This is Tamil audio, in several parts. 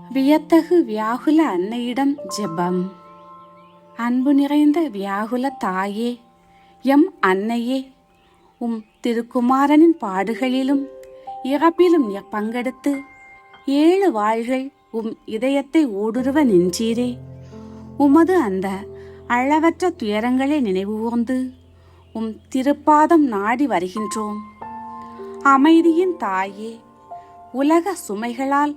வியத்தகு வியாகுல அன்னையிடம் ஜெபம். அன்பு நிறைந்த வியாகுல தாயே, எம் அன்னையே, உம் திருக்குமாரனின் பாடுகளிலும் இறப்பிலும் நீர் பங்கெடுத்து 7 வாள்கள் உம் இதயத்தை ஊடுருவ நின்றீரே. உமது அந்த அளவற்ற துயரங்களை நினைவுகூர்ந்து உம் திருப்பாதம் நாடி வருகின்றோம். அமைதியின் தாயே, உலக சுமைகளால்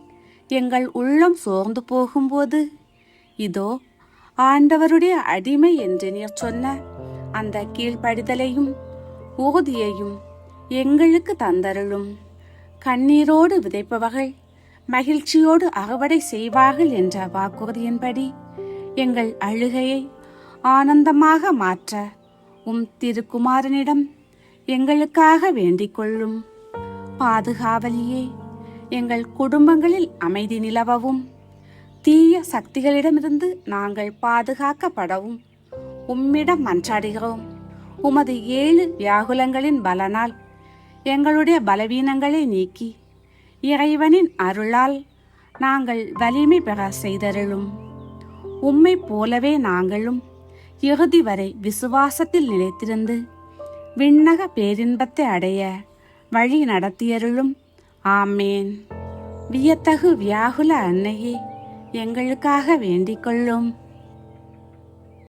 எங்கள் உள்ளம் சோர்ந்து போகும்போது இதோ ஆண்டவருடைய அடிமை என்று நீர் சொன்ன அந்த கீழ்ப்படிதலையும் உறுதியையும் எங்களுக்கு தந்தருளும். கண்ணீரோடு விதைப்பவர்கள் மகிழ்ச்சியோடு அறுவடை செய்வார்கள் என்ற வாக்குறுதியின்படி எங்கள் அழுகையை ஆனந்தமாக மாற்ற உம் திருக்குமாரனிடம் எங்களுக்காக வேண்டிக் கொள்ளும். பாதுகாவலியே, எங்கள் குடும்பங்களில் அமைதி நிலவவும் தீய சக்திகளிடமிருந்து நாங்கள் பாதுகாக்கப்படவும் உம்மிடம் மன்றாடுகிறோம். உமது 7 வியாகுலங்களின் பலனால் எங்களுடைய பலவீனங்களை நீக்கி இறைவனின் அருளால் நாங்கள் வலிமை பெற செய்தருளும். உம்மை போலவே நாங்களும் இறுதி வரை விசுவாசத்தில் நிலைத்திருந்து விண்ணக பேரின்பத்தை அடைய வழி நடத்தியருளும். ஆமேன். வியத்தகு வியாகுல அன்னையே, எங்களுக்காக வேண்டிக் கொள்ளும்.